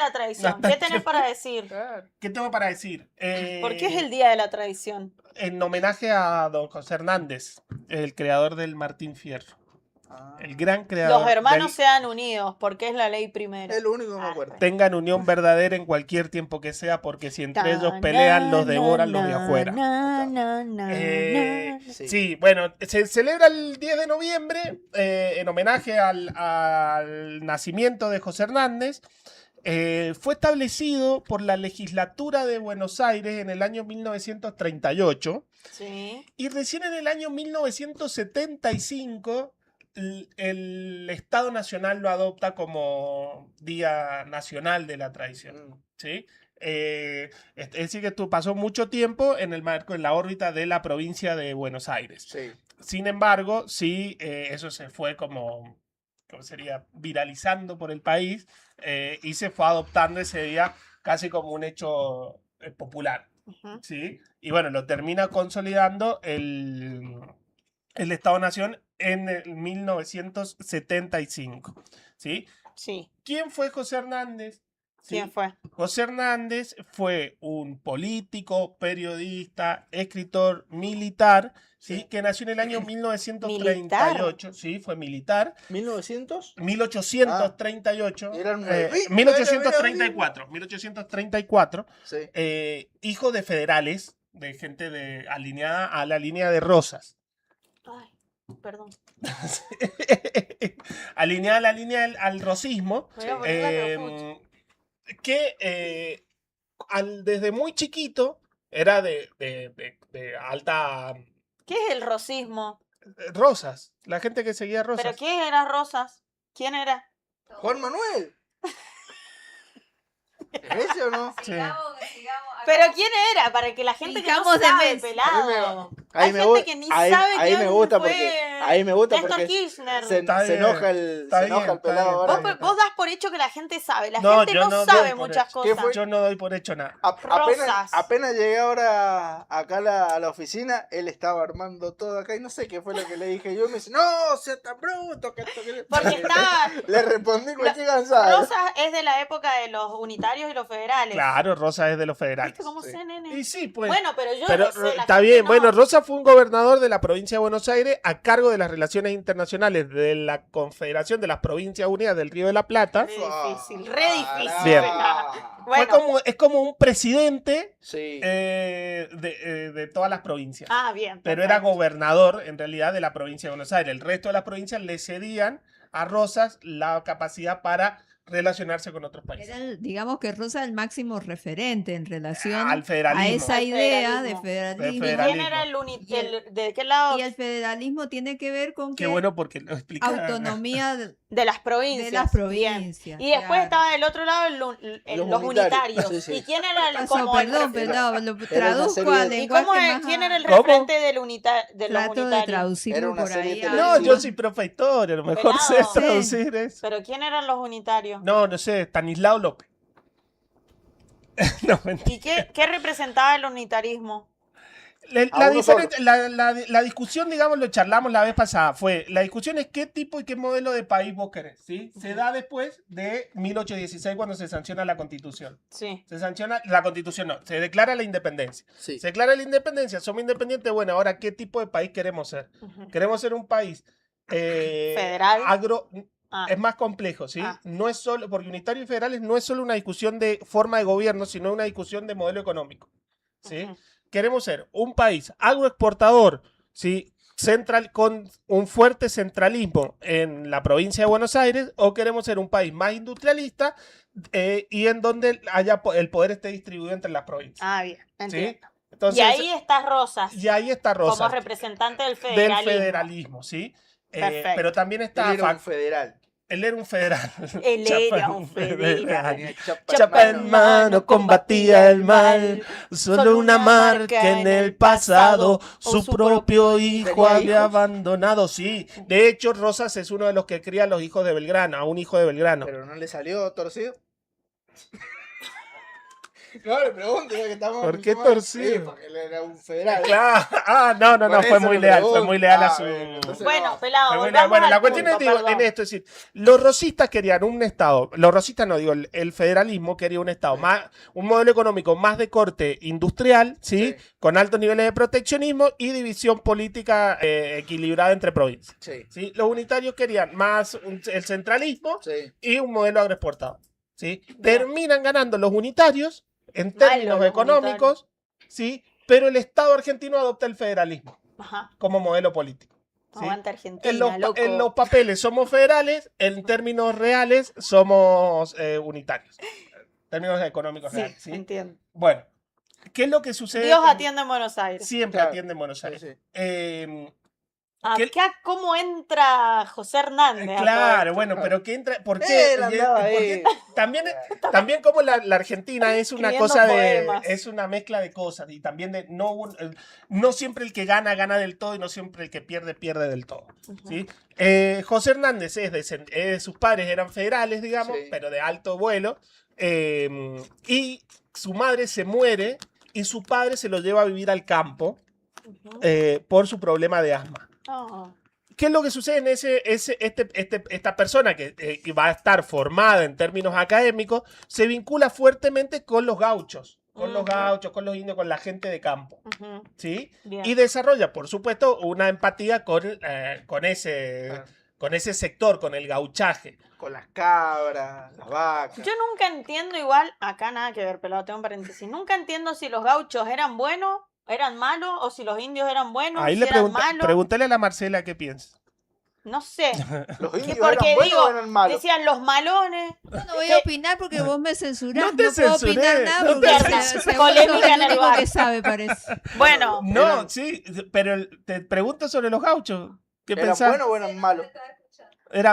la Tradición. Hasta ¿Qué tenés que- para decir? ¿Qué tengo para decir? ¿Por qué es el Día de la Tradición? En homenaje a don José Hernández, el creador del Martín Fierro. El gran creador. Los hermanos del sean unidos, porque es la ley primero. Es lo único que me acuerdo. tengan unión verdadera en cualquier tiempo que sea, porque si entre ellos pelean, los devoran los de afuera. Sí, bueno, se celebra el 10 de noviembre en homenaje al nacimiento de José Hernández. Fue establecido por la legislatura de Buenos Aires en el año 1938 Sí. y recién en el año 1975 el Estado Nacional lo adopta como Día Nacional de la Tradición. ¿Sí? Es decir, que esto pasó mucho tiempo en el marco, en la órbita de la provincia de Buenos Aires. Sí. Sin embargo, sí, eso se fue como sería viralizando por el país y se fue adoptando ese día casi como un hecho popular. Ujú. ¿Sí? Y bueno, lo termina consolidando el Estado-Nación en el 1975. ¿Sí? Sí. ¿Quién fue José Hernández? ¿Sí? ¿Quién fue? José Hernández fue un político, periodista, escritor, militar, ¿sí? Que nació en el año 1938. Sí, fue militar. ¿1900? 1838. Eran 1834. 1834. Sí. Hijo de federales, de gente alineada a la línea de Rosas. Ay, perdón. Alineada a la línea al rosismo. Voy a poner la capucha. Que desde muy chiquito era de alta ¿Qué es el rosismo? Rosas, la gente que seguía Rosas. ¿Pero quién era Rosas? ¿Quién era? Juan Manuel. ¿Es ese o no? Sí. ¿Pero quién era? Para que la gente que no Sigamos de sabe, mes. pelado. Ahí Hay me gente gusta- que ni ahí- sabe ahí quién me gusta fue porque- ahí me gusta Néstor porque Kirchner. Está Se bien, enoja el está pelado bien. ahora. Vos das por hecho que la gente sabe. La No, gente yo no no sabe doy por muchas hecho. ¿Qué cosas. fue? Yo no doy por hecho nada. Rosas. Apenas llegué ahora acá a la oficina, él estaba armando todo acá y no sé qué fue lo que le dije yo. Me dice, no, sea tan bruto que esto que le-". Porque está... Le respondí cualquier cansado. Rosas es de la época de los unitarios y los federales. Claro, Rosas es de los federales. ¿Viste cómo Sí. sé, nene? Y sí, pues. Bueno, pero yo Pero lo sé, la está gente bien, no. bueno, Rosa fue un gobernador de la provincia de Buenos Aires a cargo de las relaciones internacionales de la Confederación de las Provincias Unidas del Río de la Plata. Re difícil, re difícil. Bien. Bueno. Es como un presidente Sí. de todas las provincias. Ah, bien. Pero era perfecto. gobernador, en realidad, de la provincia de Buenos Aires. El resto de las provincias le cedían a Rosas la capacidad para relacionarse con otros países. Era digamos que Rosa es el máximo referente en relación Al federalismo. a esa Al idea de federalismo. federalismo. ¿Y federalismo. quién era Y el- ¿de qué lado? Y el federalismo tiene que ver con Qué que bueno porque lo explica. autonomía De las provincias. de las Bien. provincias. Y después claro. estaba del otro lado Los los unitarios. unitarios. Sí, sí. ¿Y quién era el Pasó, como el perdón, refer- perdón, lo Era una traduzco serie al de- ¿Y lenguaje cómo más... quién era el ¿Cómo? referente de los Trato de unitarios? traducirlo Era una por serie ahí. de a No, algo yo más. soy profesor, a lo mejor sé Pelado. traducir eso. ¿Pero quién eran los unitarios? No sé, Estanislao López. No, mentira. ¿Y qué representaba el unitarismo? La uno diferente- la discusión, digamos, lo charlamos la vez pasada, la discusión es qué tipo y qué modelo de país vos querés, ¿sí? Se da después de 1816 cuando se sanciona la Constitución. Sí. Se sanciona la Constitución, no, se declara la independencia. Sí. Se declara la independencia, somos independientes, bueno, ahora, ¿qué tipo de país queremos ser? Ujú. Queremos ser un país Federal. Ah. Es más complejo, ¿sí? Ah. No es solo, porque unitarios y federales no es solo una discusión de forma de gobierno, sino una discusión de modelo económico, ¿sí? Ujú. Queremos ser un país agroexportador, ¿sí? Con un fuerte centralismo en la provincia de Buenos Aires, o queremos ser un país más industrialista y en donde el poder esté distribuido entre las provincias. Ah, bien. Entiendo. ¿Sí? Entonces, Y ahí está Rosas. y ahí está Rosa, como representante del del federalismo. federalismo, ¿sí? Perfecto. Pero también está Él era un federal. él era un federal. Él Chapa era en un federal. Tenía Chapa en mano, combatía el mal. Solo una marca en el pasado. Su propio hijo ¿Tenía había hijos? abandonado. Sí, de hecho, Rosas es uno de los que cría a los hijos de Belgrano, a un hijo de Belgrano. Pero no le salió torcido. No, le pregunto, ya que estamos. ¿Por qué torcido? Sí, porque él era un federal. Claro. No, Por fue eso muy le leal, pregunto. fue muy leal a su... Bueno, entonces Bueno, no. pelado, Fue muy volvamos leal. Bueno, al la cuestión punto, es, digo, perdón. en esto, es decir, los rosistas querían un Estado, los rosistas no, digo, el federalismo quería un Estado, más, un modelo económico más de corte industrial, ¿sí? Sí. Con altos niveles de proteccionismo y división política equilibrada entre provincias. Sí, ¿Sí? Los unitarios querían más el centralismo sí. y un modelo agroexportado. ¿Sí? Terminan ganando los unitarios en términos los económicos, ¿sí? Pero el Estado argentino adopta el federalismo Ajá. como modelo político. ¿sí? Aguanta Argentina, En los, loco. en los papeles somos federales, en términos reales somos unitarios. En términos económicos Sí, reales. ¿sí? entiendo. Bueno, ¿qué es lo que sucede? Dios atiende en Buenos Aires. Siempre Claro. atiende en Buenos Sí, Aires. sí. Acá, ¿cómo entra José Hernández? a todo Claro, esto? bueno, pero ¿qué entra? ¿Por qué? Él andaba Porque ahí. también como la Argentina es una Escribiendo cosa de, poemas. es una mezcla de cosas y también de no siempre el que gana gana del todo y no siempre el que pierde pierde del todo. Ujú. ¿sí? José Hernández sus padres eran federales, digamos, Sí. pero de alto vuelo, y su madre se muere y su padre se lo lleva a vivir al campo Ujú. por su problema de asma. Oh. ¿Qué es lo que sucede en esta persona que va a estar formada en términos académicos? Se vincula fuertemente con los gauchos, con los Ujú. gauchos, con los indios, con la gente de campo. Ujú. ¿Sí? Bien. Y desarrolla, por supuesto, una empatía con Claro. ese sector, con el gauchaje. Con las cabras, las vacas. Yo nunca entiendo igual, acá nada que ver, pelado, tengo un paréntesis. Nunca entiendo si los gauchos eran buenos, eran malos, o si los indios eran buenos, Ahí si le eran malos. pregúntale a la Marcela qué piensa. No sé. Los indios Porque eran buenos digo, o eran malos. decían los malones. Yo no voy a opinar porque vos me censurás. No te puedo opinar censuré, nada no porque te censuré. según Polémica sos en el el único bar. que sabe, parece. Bueno, No, Eran- sí, pero te pregunto sobre los gauchos. ¿Qué ¿Eran pensás? buenos o eran malos?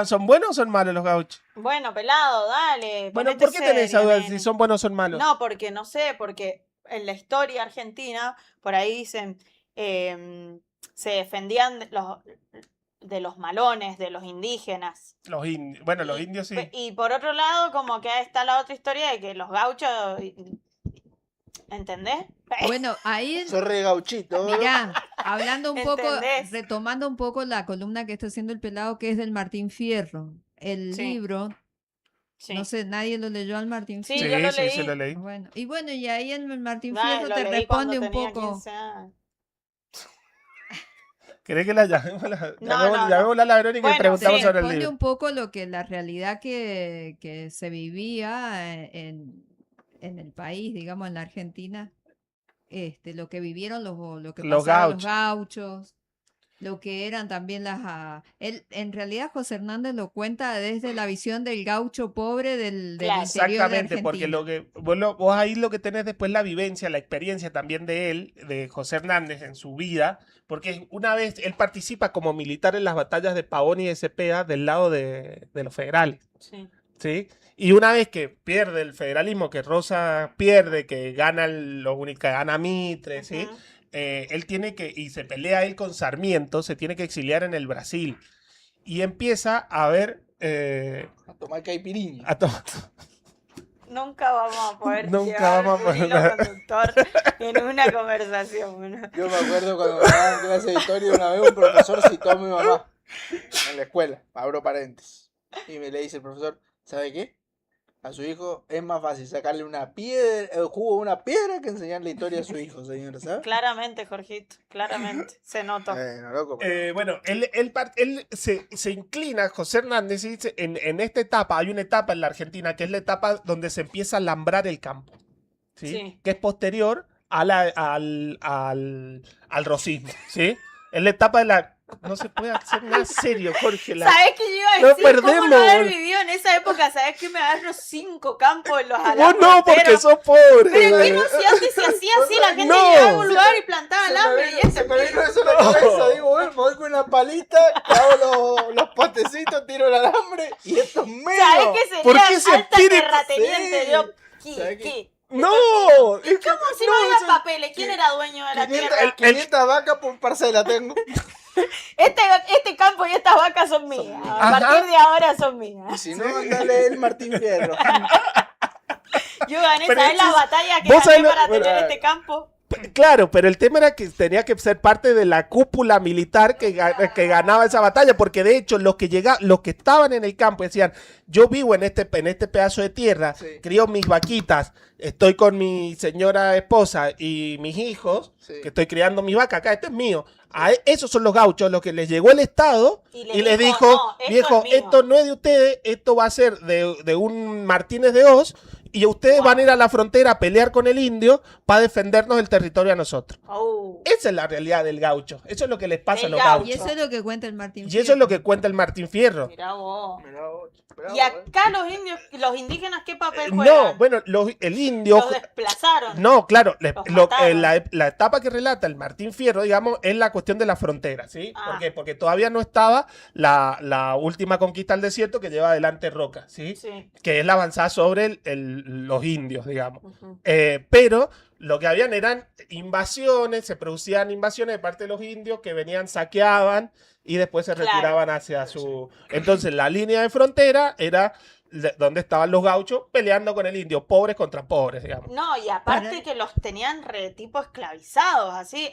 ¿Son buenos o son malos los gauchos? bueno, pelado, dale. Bueno, ponete ¿por qué tenés esa serio, duda nene. si son buenos o son malos? No, porque no sé, porque en la historia argentina, por ahí dicen, se defendían de los malones, de los indígenas. Los indios. Bueno, los Y- indios sí. Y por otro lado, como que está la otra historia de que los gauchos, ¿entendés? Bueno, ahí, Soy re gauchito. mirá, hablando un poco, ¿Entendés? retomando un poco la columna que está haciendo el pelado, que es del Martín Fierro. El Sí. libro, Sí. no sé, nadie lo leyó al Martín Sí, Fierro. yo lo sí, leí. sí, lo leí. Bueno, y ahí en el Martín Ay, Fierro lo te leí cuando responde un tenía poco. 15 años. ¿Querés que la llamemos? No. Llamemos a la Verónica y Bueno, preguntamos sí, sobre el Responde libro. un poco lo que la realidad que se vivía en el país, digamos, en la Argentina, lo que vivieron lo que Los pasaron los gauchos. gauchos, lo que eran también él, en realidad José Hernández lo cuenta desde la visión del gaucho pobre del Claro. interior de Exactamente, Argentina. porque lo que vos ahí lo que tenés después la vivencia, la experiencia también de él, de José Hernández en su vida, porque una vez él participa como militar en las batallas de Pavón y de Cepeda del lado de los federales, Sí. ¿sí? Y una vez que pierde el federalismo, que Rosa pierde, que gana gana Mitre, ¿sí? Ujú. Él tiene y se pelea él con Sarmiento, se tiene que exiliar en el Brasil. Y empieza a ver, A tomar caipirinha. Nunca vamos a poder Nunca llevar vamos a un hilo poder- conductor en una conversación. ¿no? Yo me acuerdo cuando me daban clase de historia una vez un profesor citó a mi mamá en la escuela, abro paréntesis. Y me le dice el profesor, ¿sabe qué? A su hijo es más fácil sacarle una piedra, el jugo de una piedra que enseñarle historia a su hijo, señora, ¿sabes? Claramente, Jorgito, claramente, se notó. Bueno, loco, pero- Bueno, él se inclina, José Hernández, y dice, en esta etapa, hay una etapa en la Argentina que es la etapa donde se empieza a lambrar el campo, ¿sí? Sí. Que es posterior al rosismo, ¿sí? Es la etapa de la... No se puede hacer nada serio, Jorge. ¿Sabes qué yo iba a No decir? ¿Cómo perdemos, no haber boludo. vivido en esa época? ¿Sabes que me agarro 5 campos en los Vos alambres? no, porque sos pobre. Pero que no, si antes se hacía así, la gente No. llegaba a un lugar y plantaba Se alambre y ese me vino eso en la cabeza, digo, bueno, me voy con una palita, hago los potecitos, tiro el alambre y esto es mío. ¿Sabes qué sería ¿Por qué ese alta espíritu? terrateniente? Sí. Yo, ¿Sabes qué? ¿qué? No, es que ¿Cómo si no no, había eso- papeles? ¿Quién era dueño de la 500, tierra? 500 vacas por parcela tengo. Este campo y estas vacas son mías. A Ajá. partir de ahora son mías. Y si no, mandale el Martín Fierro. Yo gané, Pero ¿sabes la es- batalla que vos sabés gané lo- para bueno, tener este campo? Claro, pero el tema era que tenía que ser parte de la cúpula militar que ganaba esa batalla, porque de hecho los que estaban en el campo decían, yo vivo en este pedazo de tierra, Sí. crío mis vaquitas, estoy con mi señora esposa y mis hijos, Sí. que estoy criando mis vacas acá, este es mío. Esos son los gauchos, los que les llegó el Estado y les dijo, "No, esto viejo, es mío". esto no es de ustedes, esto va a ser de un Martínez de Oz. Y ustedes Wow. van a ir a la frontera a pelear con el indio para defendernos el territorio a nosotros. Oh. Esa es la realidad del gaucho. Eso es lo que les pasa a Del los gaucho. Y gauchos. eso es lo que cuenta el Martín Y eso es Fierro. lo que cuenta el Martín Fierro. Mirá vos. Mirá vos, bravo, Y acá los indígenas, ¿qué papel No, juegan? bueno, el indio... Los desplazaron. No, claro, Los mataron. la etapa que relata el Martín Fierro, digamos, es la cuestión de la frontera, ¿sí? Ah. ¿Por qué? Porque todavía no estaba la última conquista al desierto que lleva adelante Roca, ¿sí? Sí. Que es la avanzada sobre los indios, digamos. Ujú. Pero lo que habían eran invasiones, se producían invasiones de parte de los indios que venían, saqueaban y después se Claro. retiraban hacia su... Entonces la línea de frontera era donde estaban los gauchos peleando con el indio, pobres contra pobres, digamos. No, y aparte Para- que los tenían tipo esclavizados, así.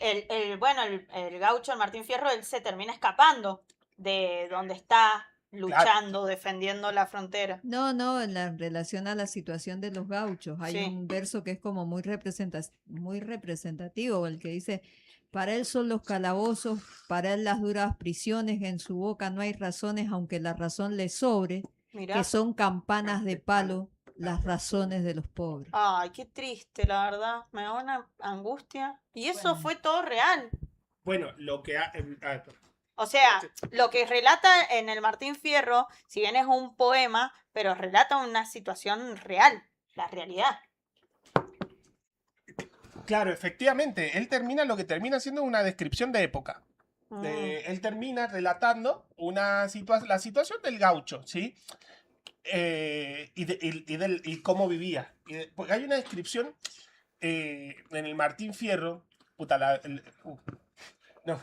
Bueno, el gaucho, el Martín Fierro, él se termina escapando de donde está luchando, defendiendo la frontera. No, en la relación a la situación de los gauchos. Hay Sí. un verso que es como muy representativo, el que dice, para él son los calabozos, para él las duras prisiones, en su boca no hay razones, aunque la razón le sobre, Mirá. que son campanas de palo, las razones de los pobres. Ay, qué triste, la verdad. Me da una angustia. Y eso Bueno. fue todo real. Bueno, lo que... O sea, lo que relata en el Martín Fierro, si bien es un poema, pero relata una situación real, la realidad. Claro, efectivamente, él termina lo que termina siendo una descripción de época. Mm. Él termina relatando la situación del gaucho, ¿sí? Y cómo vivía. Porque hay una descripción en el Martín Fierro, puta, no,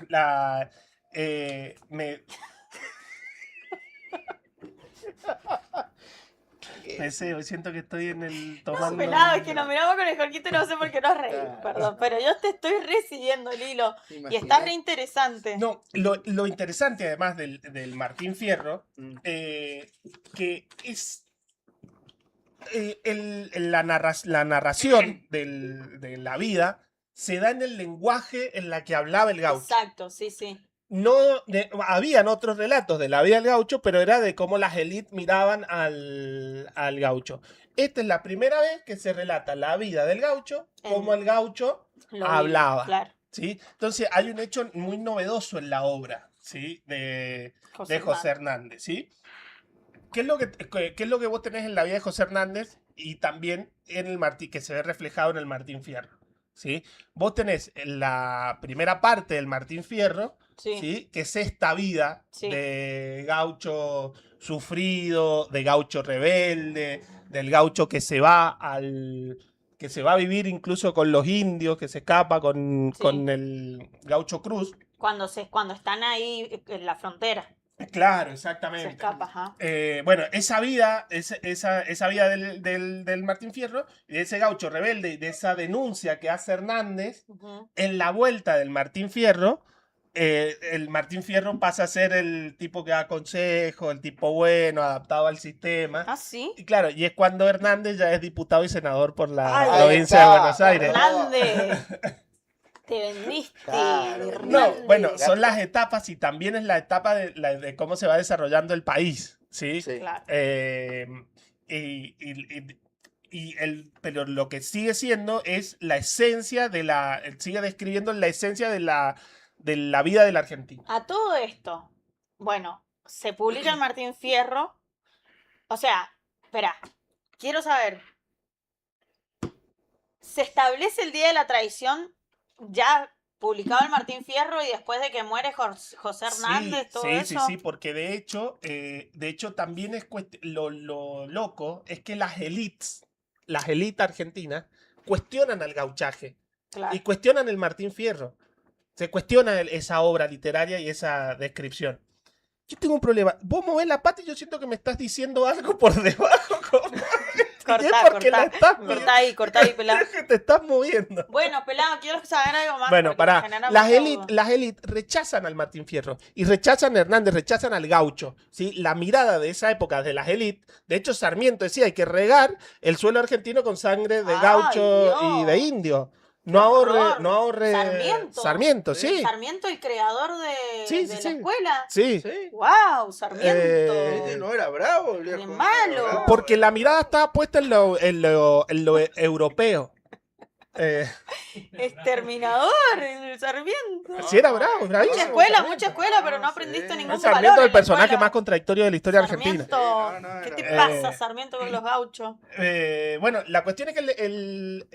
hoy siento que estoy en el No, tomando... pelado, es que nos miramos con el Jorquito y no sé por qué nos reímos, Claro. perdón, pero yo te estoy recibiendo el hilo y Imaginé. está re interesante. No, lo interesante además del Martín Fierro, Mm. que es la narración de la vida se da en el lenguaje en la que hablaba el gaucho. Exacto, sí, sí. Habían otros relatos de la vida del gaucho, pero era de cómo las élites miraban al gaucho. Esta es la primera vez que se relata la vida del gaucho, cómo el gaucho Lo hablaba. vi, claro. ¿sí? Entonces hay un hecho muy novedoso en la obra, ¿sí? de José Hernández, ¿sí? ¿Qué es lo que vos tenés en la vida de José Hernández y también en el Martín, que se ve reflejado en el Martín Fierro? ¿Sí? Vos tenés en la primera parte del Martín Fierro, Sí. ¿sí? Que es esta vida Sí. de gaucho sufrido, de gaucho rebelde, del gaucho que se va a vivir incluso con los indios, que se escapa con el gaucho Cruz. Cuando están ahí en la frontera, Claro, se exactamente. escapa, ajá. Bueno, esa vida, esa vida del Martín Fierro, y de ese gaucho rebelde y de esa denuncia que hace Hernández, Ujú. en la vuelta del Martín Fierro, el Martín Fierro pasa a ser el tipo que da consejo, el tipo bueno, adaptado al sistema. Ah, sí. Y claro, y es cuando Hernández ya es diputado y senador por la Ay, provincia de está. Buenos Aires. Hernández. Te vendiste, Claro. Hernández. No, bueno, son las etapas y también es la etapa de cómo se va desarrollando el país, ¿sí? Sí. Claro. Pero lo que sigue siendo es la esencia sigue describiendo la esencia de la vida de la Argentina. A todo esto, bueno, se publica el Martín Fierro. O sea, espera, quiero saber. ¿Se establece el Día de la Traición ya publicado el Martín Fierro y después de que muere José Hernández, todo eso? Sí, porque de hecho también es lo loco es que las élites argentinas cuestionan al gauchaje Claro. y cuestionan el Martín Fierro. Se cuestiona esa obra literaria y esa descripción. Yo tengo un problema. Vos movés la pata y yo siento que me estás diciendo algo por debajo. porque la estás Cortá ahí, pelado. que te estás moviendo. Bueno, pelado, quiero saber algo más. Bueno, porque pará. me genera Las mucha élites duda. las élites rechazan al Martín Fierro y rechazan a Hernández, rechazan al gaucho. ¿Sí? La mirada de esa época de las élites, de hecho Sarmiento decía hay que regar el suelo argentino con sangre de ¡Ay, gaucho y Dios! de indio. ¡Qué No horror! ahorre. Sarmiento, sí. Sarmiento, el creador Sí, de sí, la sí. escuela. Sí. Sí. ¡Wow! Sarmiento. Este no era bravo, el viejo. De no malo. era bravo. Porque la mirada estaba puesta en lo europeo. Exterminador, el Sarmiento. Sí, era bravo, bravísimo. Mucha escuela, pero no aprendiste sí. ningún Sarmiento valor es el en la personaje escuela. más contradictorio de la historia argentina. Sarmiento, No, ¿qué te era- pasa, Sarmiento, con los gauchos? Bueno, la cuestión es que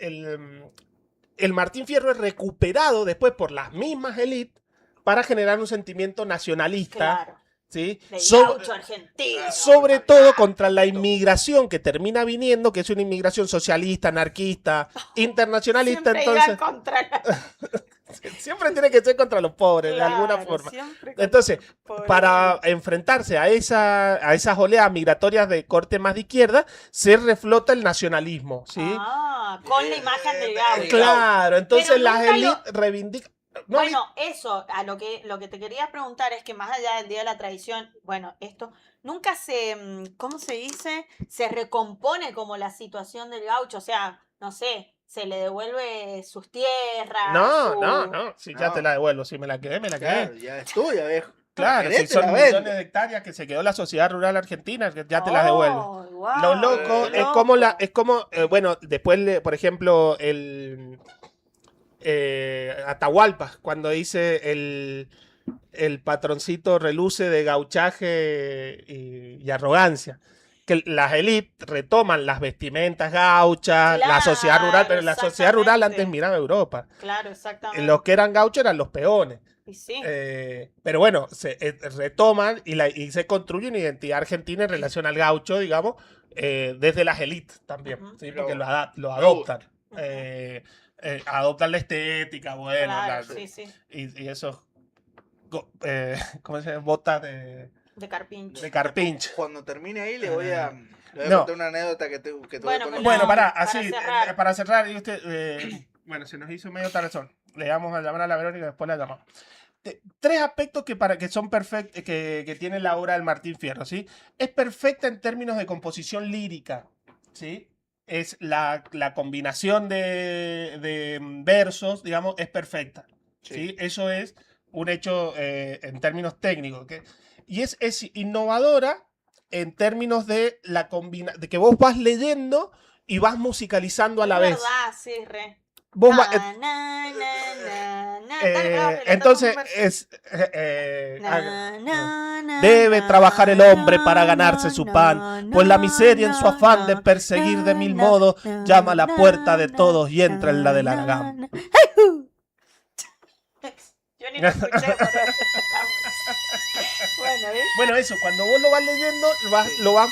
el Martín Fierro es recuperado después por las mismas élites para generar un sentimiento nacionalista, Claro, ¿sí? del So- gaucho argentino. sobre todo contra la inmigración que termina viniendo, que es una inmigración socialista, anarquista, internacionalista, Siempre entonces irán contra la... siempre tiene que ser contra los pobres, de alguna Claro, forma. siempre contra Entonces, los pobres. para enfrentarse a esas oleadas migratorias de corte más de izquierda, se reflota el nacionalismo, ¿sí? Con la imagen del gaucho. Claro, entonces Pero las nunca élites reivindican. No, Bueno, eso, a lo que te quería preguntar es que más allá del Día de la Tradición, bueno, esto nunca ¿cómo se dice? Se recompone como la situación del gaucho, o sea, no sé, se le devuelve sus tierras. no, si ya No. te la devuelvo, si me la quedé, me la quedé. Claro, ya es tuya, viejo. Claro, si Querés, te son la vendo. millones de hectáreas que se quedó la sociedad rural argentina, que ya te las devuelvo. Guau, Lo loco qué es como bueno, después, por ejemplo, Atahualpa, cuando dice el patroncito reluce de gauchaje y arrogancia. Que las élites retoman las vestimentas gauchas, la sociedad rural, pero la sociedad rural exactamente. antes miraba a Europa. Claro, exactamente. Los que eran gauchos eran los peones. Y sí. Pero bueno, se retoman y se construye una identidad argentina en relación al gaucho, digamos, desde las élites también, Ujú. ¿sí? Porque lo Lo adoptan. Ujú. Adoptan la estética, bueno, Claro, sí. y esos, ¿cómo se llama? Botas De carpincho. de carpincho. Cuando termine ahí le voy a No. contar una anécdota que tuve Bueno, con pero- Bueno, para así, cerrar. para cerrar, y usted, bueno, se nos hizo medio tarazón. Le vamos a llamar a la Verónica y después la llamamos. Tres aspectos que son perfectos, que tiene la obra del Martín Fierro, ¿sí? Es perfecta en términos de composición lírica, ¿sí? Es la combinación de versos, digamos, es perfecta, ¿sí? Eso es un hecho en términos técnicos. Y es innovadora en términos de de que vos vas leyendo y vas musicalizando a la vez. verdad, sí, re. Vos vas- Na, na, na, na. Dale, Rafa, le entonces toco un verso. es Na, na, na, debe na, trabajar el hombre para na, ganarse su na, pan, pues la miseria en su na, afán de na, perseguir de na, mil na, modos na, llama a la na, puerta de na, todos y entra en la del na, Aragán. na. ¡Ay, hu! Yo ni lo escuché, pero bueno, ¿ves? Bueno, eso, cuando vos lo vas leyendo, lo vas.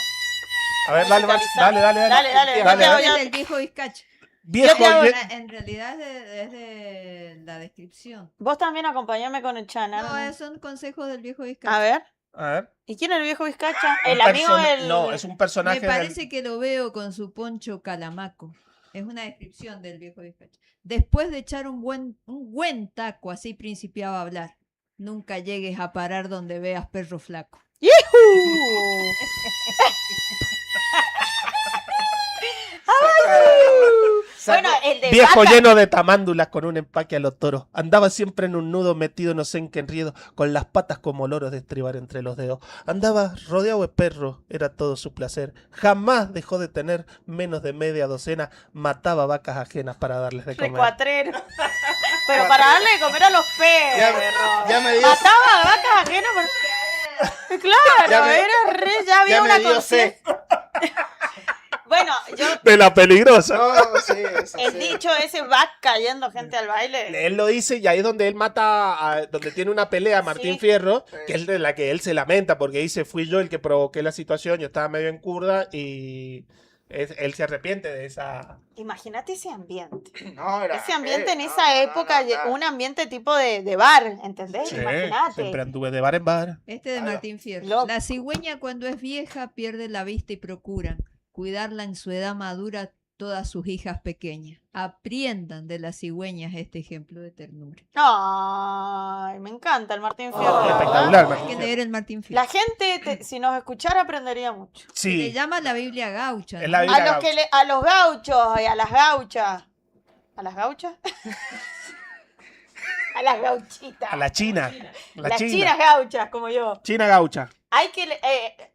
A ver, dale, Max, Musicalizar. dale. Dale, Dale, dale, dale. ya. Es del viejo Vizcacha. Viejo, Yo te hago ye- En realidad es de la descripción. Vos también acompañame con el chana. No, son consejos del viejo Vizcacha. A ver. A ver. ¿Y quién es el viejo Vizcacha? Un El amigo persona- del... No, es un personaje. Me parece que lo veo con su poncho calamaco. Es una descripción del viejo Vizcacha. Después de echar un buen taco, así principiaba a hablar. Nunca llegues a parar donde veas perro flaco. ¡Yujú! Bueno, el de Viejo vaca. lleno de tamándulas con un empaque a los toros. Andaba siempre en un nudo metido no sé en qué enredo, con las patas como loros de estribar entre los dedos. Andaba rodeado de perros, era todo su placer. Jamás dejó de tener menos de media docena. Mataba vacas ajenas para darles de comer. Recuatrero. Pero para darle de comer a los perros. ya me dio Mataba a vacas ajenas. Claro, Ya me- era re, ya había ya una me dio conciencia. Bueno, yo, De la peligrosa. No, sí, eso el sí. dicho ese va cayendo gente al baile. Él lo dice y ahí es donde él mata, donde tiene una pelea a Martín Sí. Fierro, Sí. que es de la que él se lamenta porque dice, fui yo el que provoqué la situación, yo estaba medio en curda y él se arrepiente de esa... Imagínate ese ambiente. No, era Ese ambiente en no, esa no, época, no. un ambiente tipo de bar, ¿entendés? Sí, Imagínate. siempre anduve de bar en bar. Este de Ahí va. Martín Fierro. Loco. La cigüeña cuando es vieja pierde la vista y procura. cuidarla en su edad madura todas sus hijas pequeñas. Aprendan de las cigüeñas este ejemplo de ternura. Ay, me encanta el Martín Fierro. la verdad. Espectacular, Hay Martín que Fierro. leer el Martín Fierro. La gente, si nos escuchara, aprendería mucho. Se le Sí, llama la Biblia gaucha. es ¿no? la Biblia A los, gaucha. a los gauchos y a las gauchas. ¿A las gauchas? A las gauchitas. A la China. La Las China. chinas gauchas, como yo. China gaucha. Hay que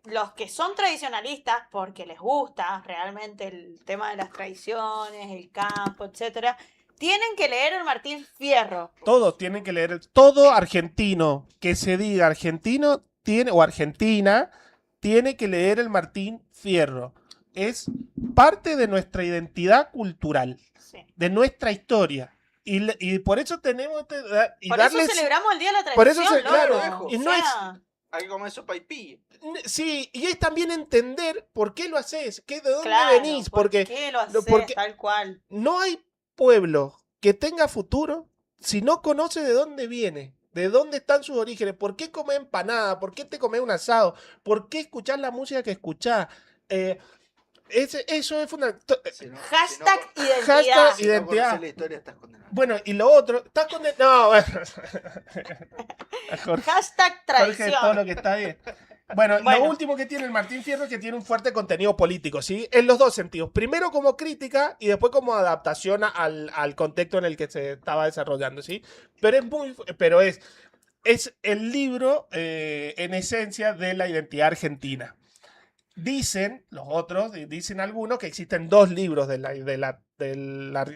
los que son tradicionalistas porque les gusta realmente el tema de las tradiciones, el campo, etcétera, tienen que leer el Martín Fierro. Todos tienen que leer. Todo argentino que se diga argentino tiene, o argentina tiene que leer el Martín Fierro. Es parte de nuestra identidad cultural, Sí. de nuestra historia. Y por eso tenemos que y Por darles. eso celebramos el Día de la Por eso Tradición, claro, loco. y O no es- sea, Hay que comer sopa y pilla. Sí, y es también entender por qué lo haces, de dónde claro, venís, ¿por porque qué lo haces porque- tal cual? no hay pueblo que tenga futuro si no conoce de dónde viene, de dónde están sus orígenes, por qué comer empanada, por qué te comes un asado, por qué escuchar la música que escuchás. Eso es fundamental. Hashtag identidad. Hashtag Si no identidad. conoces la historia, estás condenado. Bueno, y lo otro, estás con... No, bueno. Jorge, Hashtag Jorge, todo lo tradición. que está bien. Bueno, Bueno. lo último que tiene el Martín Fierro es que tiene un fuerte contenido político, ¿sí? En los dos sentidos. Primero como crítica y después como adaptación al contexto en el que se estaba desarrollando, ¿sí? Pero es el libro en esencia de la identidad argentina. Dicen los otros, dicen algunos que existen dos libros de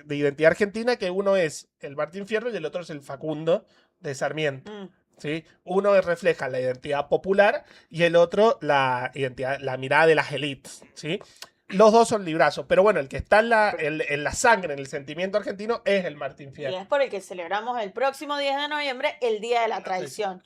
identidad argentina, que uno es el Martín Fierro y el otro es el Facundo de Sarmiento. Mm. ¿Sí? Uno refleja la identidad popular y el otro la mirada de las élites, ¿sí? Los dos son librazos, pero bueno, el que está en la sangre, en el sentimiento argentino, es el Martín Y Fierro. es por el que celebramos el próximo 10 de noviembre, el Día de la Tradición.